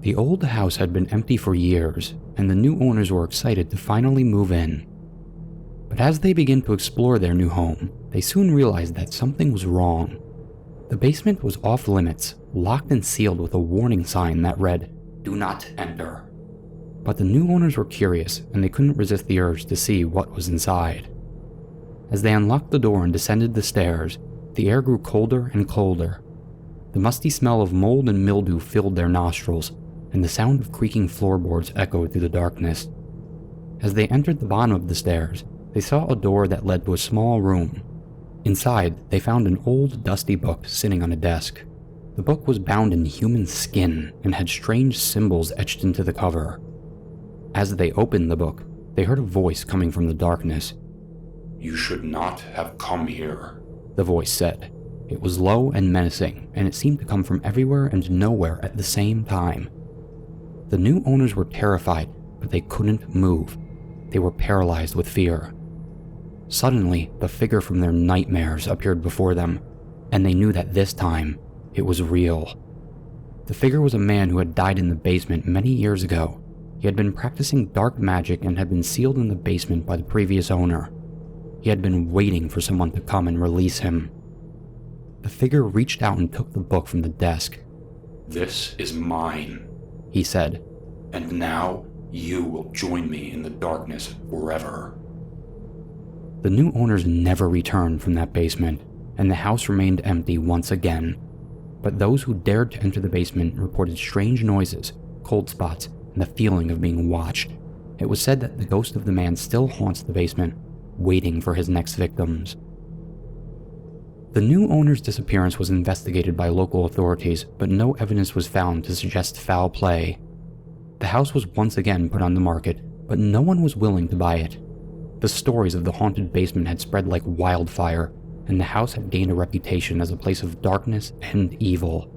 The old house had been empty for years, and the new owners were excited to finally move in. But as they began to explore their new home, they soon realized that something was wrong. The basement was off limits, locked and sealed with a warning sign that read, "Do not enter." But the new owners were curious, and they couldn't resist the urge to see what was inside. As they unlocked the door and descended the stairs, the air grew colder and colder. The musty smell of mold and mildew filled their nostrils, and the sound of creaking floorboards echoed through the darkness. As they entered the bottom of the stairs, they saw a door that led to a small room. Inside, they found an old, dusty book sitting on a desk. The book was bound in human skin and had strange symbols etched into the cover. As they opened the book, they heard a voice coming from the darkness. "You should not have come here," the voice said. It was low and menacing, and it seemed to come from everywhere and nowhere at the same time. The new owners were terrified, but they couldn't move. They were paralyzed with fear. Suddenly, the figure from their nightmares appeared before them, and they knew that this time, it was real. The figure was a man who had died in the basement many years ago. He had been practicing dark magic and had been sealed in the basement by the previous owner. He had been waiting for someone to come and release him. The figure reached out and took the book from the desk. "This is mine," he said. "And now you will join me in the darkness forever." The new owners never returned from that basement, and the house remained empty once again. But those who dared to enter the basement reported strange noises, cold spots, and the feeling of being watched. It was said that the ghost of the man still haunts the basement, waiting for his next victims. The new owner's disappearance was investigated by local authorities, but no evidence was found to suggest foul play. The house was once again put on the market, but no one was willing to buy it. The stories of the haunted basement had spread like wildfire, and the house had gained a reputation as a place of darkness and evil.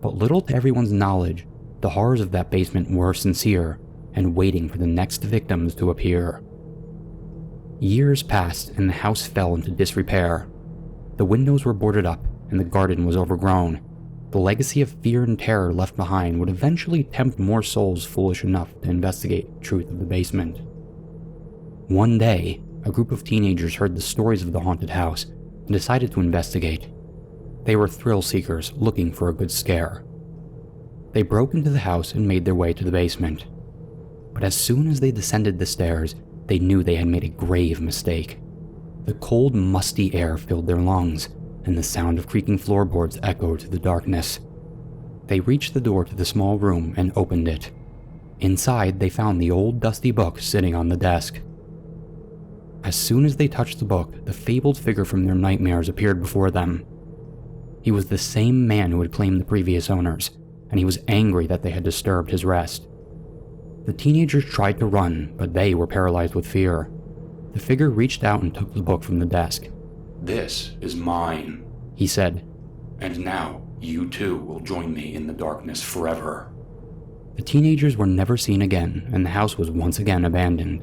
But little to everyone's knowledge, the horrors of that basement were sincere, and waiting for the next victims to appear. Years passed, and the house fell into disrepair. The windows were boarded up, and the garden was overgrown. The legacy of fear and terror left behind would eventually tempt more souls foolish enough to investigate the truth of the basement. One day, a group of teenagers heard the stories of the haunted house and decided to investigate. They were thrill seekers looking for a good scare. They broke into the house and made their way to the basement. But as soon as they descended the stairs, they knew they had made a grave mistake. The cold, musty air filled their lungs, and the sound of creaking floorboards echoed through the darkness. They reached the door to the small room and opened it. Inside, they found the old dusty book sitting on the desk. As soon as they touched the book, the fabled figure from their nightmares appeared before them. He was the same man who had claimed the previous owners, and he was angry that they had disturbed his rest. The teenagers tried to run, but they were paralyzed with fear. The figure reached out and took the book from the desk. "This is mine," he said. "And now you too will join me in the darkness forever." The teenagers were never seen again, and the house was once again abandoned.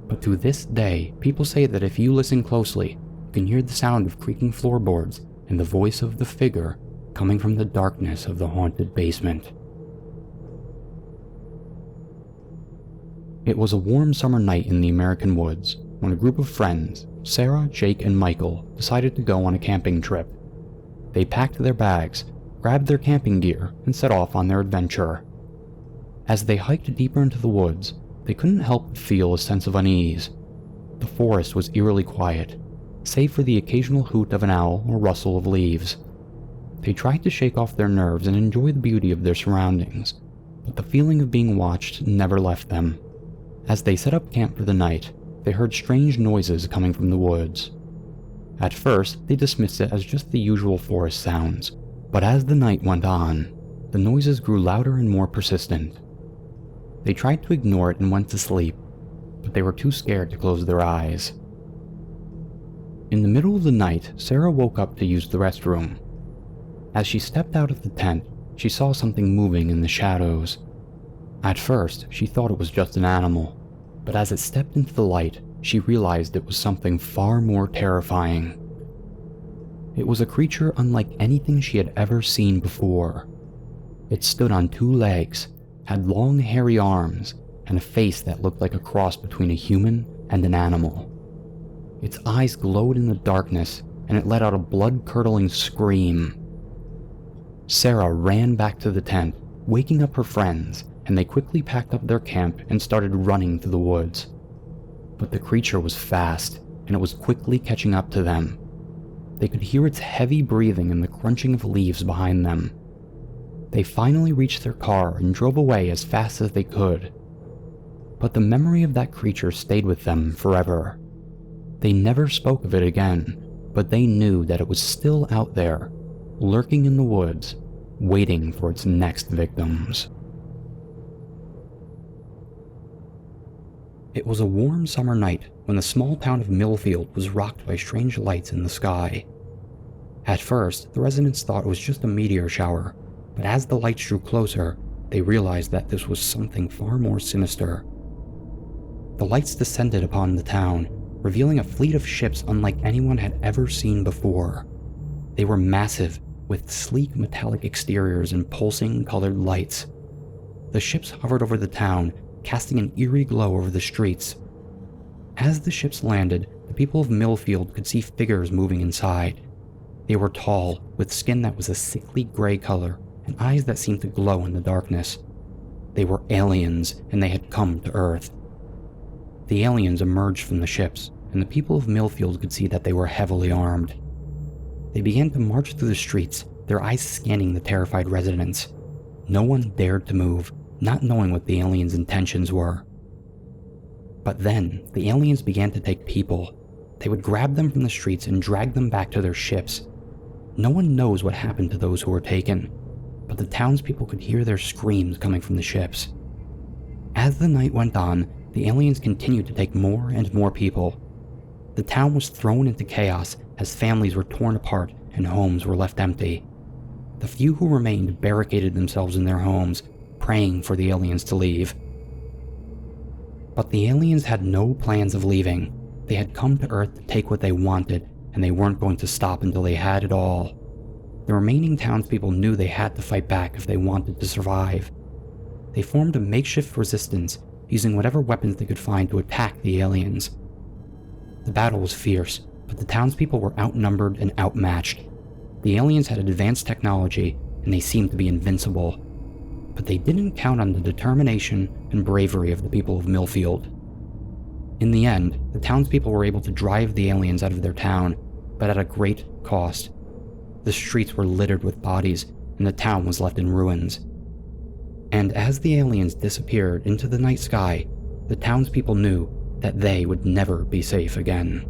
But to this day, people say that if you listen closely, you can hear the sound of creaking floorboards and the voice of the figure coming from the darkness of the haunted basement. It was a warm summer night in the American woods when a group of friends, Sarah, Jake, and Michael, decided to go on a camping trip. They packed their bags, grabbed their camping gear, and set off on their adventure. As they hiked deeper into the woods, they couldn't help but feel a sense of unease. The forest was eerily quiet, save for the occasional hoot of an owl or rustle of leaves. They tried to shake off their nerves and enjoy the beauty of their surroundings, but the feeling of being watched never left them. As they set up camp for the night, they heard strange noises coming from the woods. At first, they dismissed it as just the usual forest sounds, but as the night went on, the noises grew louder and more persistent. They tried to ignore it and went to sleep, but they were too scared to close their eyes. In the middle of the night, Sarah woke up to use the restroom. As she stepped out of the tent, she saw something moving in the shadows. At first, she thought it was just an animal, but as it stepped into the light, she realized it was something far more terrifying. It was a creature unlike anything she had ever seen before. It stood on two legs, had long hairy arms and a face that looked like a cross between a human and an animal. Its eyes glowed in the darkness, and it let out a blood-curdling scream. Sarah ran back to the tent, waking up her friends, and they quickly packed up their camp and started running through the woods. But the creature was fast, and it was quickly catching up to them. They could hear its heavy breathing and the crunching of leaves behind them. They finally reached their car and drove away as fast as they could. But the memory of that creature stayed with them forever. They never spoke of it again, but they knew that it was still out there, lurking in the woods, waiting for its next victims. It was a warm summer night when the small town of Millfield was rocked by strange lights in the sky. At first, the residents thought it was just a meteor shower, but as the lights drew closer, they realized that this was something far more sinister. The lights descended upon the town, revealing a fleet of ships unlike anyone had ever seen before. They were massive, with sleek metallic exteriors and pulsing colored lights. The ships hovered over the town, casting an eerie glow over the streets. As the ships landed, the people of Millfield could see figures moving inside. They were tall, with skin that was a sickly gray color, and eyes that seemed to glow in the darkness. They were aliens, and they had come to Earth. The aliens emerged from the ships, and the people of Millfield could see that they were heavily armed. They began to march through the streets, their eyes scanning the terrified residents. No one dared to move, not knowing what the aliens' intentions were. But then, the aliens began to take people. They would grab them from the streets and drag them back to their ships. No one knows what happened to those who were taken, but the townspeople could hear their screams coming from the ships. As the night went on, the aliens continued to take more and more people. The town was thrown into chaos as families were torn apart and homes were left empty. The few who remained barricaded themselves in their homes, praying for the aliens to leave. But the aliens had no plans of leaving. They had come to Earth to take what they wanted, and they weren't going to stop until they had it all. The remaining townspeople knew they had to fight back if they wanted to survive. They formed a makeshift resistance, using whatever weapons they could find to attack the aliens. The battle was fierce, but the townspeople were outnumbered and outmatched. The aliens had advanced technology, and they seemed to be invincible. But they didn't count on the determination and bravery of the people of Millfield. In the end, the townspeople were able to drive the aliens out of their town, but at a great cost. The streets were littered with bodies, and the town was left in ruins. And as the aliens disappeared into the night sky, the townspeople knew that they would never be safe again.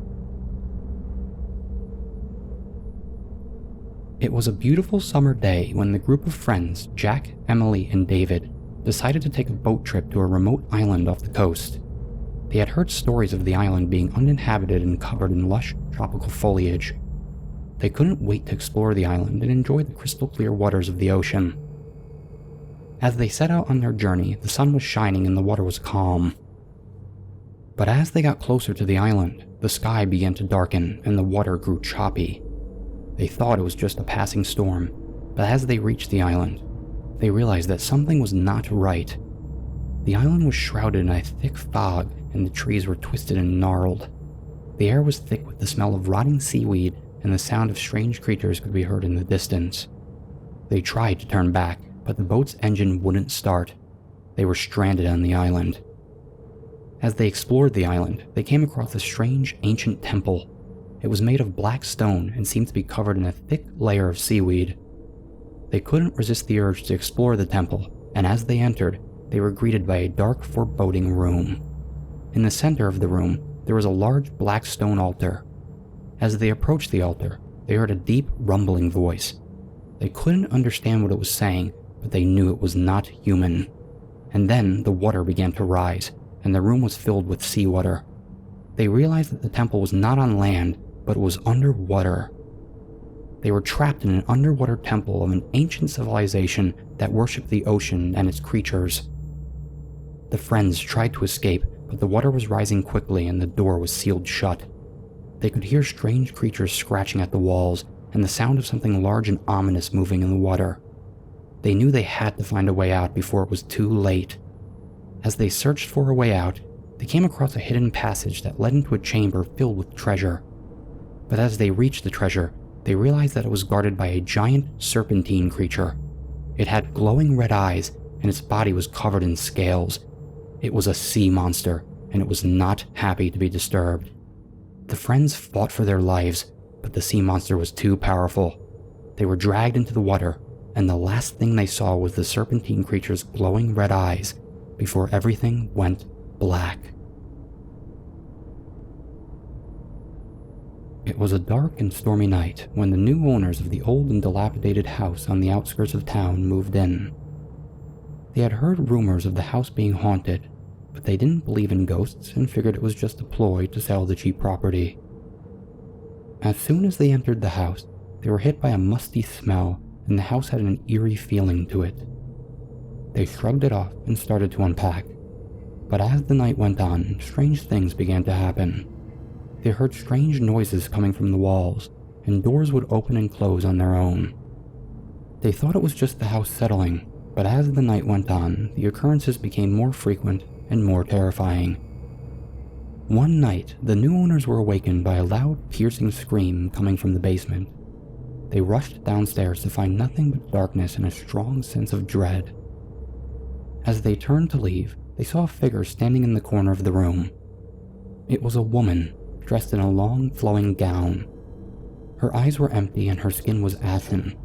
It was a beautiful summer day when the group of friends, Jack, Emily, and David, decided to take a boat trip to a remote island off the coast. They had heard stories of the island being uninhabited and covered in lush, tropical foliage. They couldn't wait to explore the island and enjoy the crystal clear waters of the ocean. As they set out on their journey, the sun was shining and the water was calm. But as they got closer to the island, the sky began to darken and the water grew choppy. They thought it was just a passing storm, but as they reached the island, they realized that something was not right. The island was shrouded in a thick fog and the trees were twisted and gnarled. The air was thick with the smell of rotting seaweed and the sound of strange creatures could be heard in the distance. They tried to turn back, but the boat's engine wouldn't start. They were stranded on the island. As they explored the island, they came across a strange ancient temple. It was made of black stone and seemed to be covered in a thick layer of seaweed. They couldn't resist the urge to explore the temple, and as they entered, they were greeted by a dark, foreboding room. In the center of the room, there was a large black stone altar. As they approached the altar, they heard a deep, rumbling voice. They couldn't understand what it was saying, but they knew it was not human. And then the water began to rise, and the room was filled with seawater. They realized that the temple was not on land, but it was underwater. They were trapped in an underwater temple of an ancient civilization that worshipped the ocean and its creatures. The friends tried to escape, but the water was rising quickly and the door was sealed shut. They could hear strange creatures scratching at the walls and the sound of something large and ominous moving in the water. They knew they had to find a way out before it was too late. As they searched for a way out, they came across a hidden passage that led into a chamber filled with treasure. But as they reached the treasure, they realized that it was guarded by a giant serpentine creature. It had glowing red eyes, and its body was covered in scales. It was a sea monster, and it was not happy to be disturbed. The friends fought for their lives, but the sea monster was too powerful. They were dragged into the water, and the last thing they saw was the serpentine creature's glowing red eyes before everything went black. It was a dark and stormy night when the new owners of the old and dilapidated house on the outskirts of town moved in. They had heard rumors of the house being haunted, but they didn't believe in ghosts and figured it was just a ploy to sell the cheap property. As soon as they entered the house, they were hit by a musty smell, and the house had an eerie feeling to it. They shrugged it off and started to unpack. But as the night went on, strange things began to happen. They heard strange noises coming from the walls, and doors would open and close on their own. They thought it was just the house settling, but as the night went on, the occurrences became more frequent and more terrifying. One night, the new owners were awakened by a loud, piercing scream coming from the basement. They rushed downstairs to find nothing but darkness and a strong sense of dread. As they turned to leave, they saw a figure standing in the corner of the room. It was a woman, dressed in a long, flowing gown. Her eyes were empty and her skin was ashen.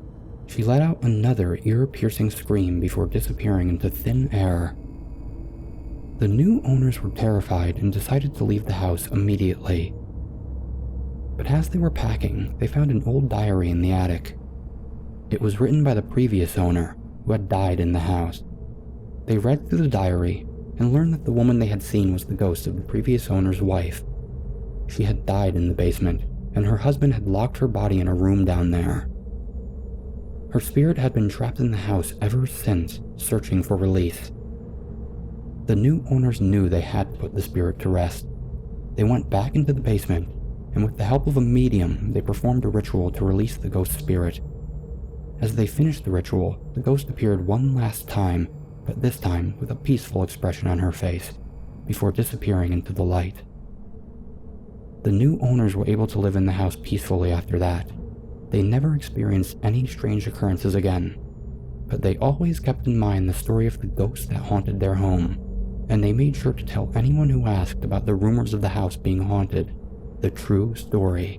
She let out another ear-piercing scream before disappearing into thin air. The new owners were terrified and decided to leave the house immediately. But as they were packing, they found an old diary in the attic. It was written by the previous owner, who had died in the house. They read through the diary and learned that the woman they had seen was the ghost of the previous owner's wife. She had died in the basement, and her husband had locked her body in a room down there. Her spirit had been trapped in the house ever since, searching for release. The new owners knew they had to put the spirit to rest. They went back into the basement, and with the help of a medium, they performed a ritual to release the ghost spirit. As they finished the ritual, the ghost appeared one last time, but this time with a peaceful expression on her face, before disappearing into the light. The new owners were able to live in the house peacefully after that. They never experienced any strange occurrences again, but they always kept in mind the story of the ghost that haunted their home, and they made sure to tell anyone who asked about the rumors of the house being haunted the true story.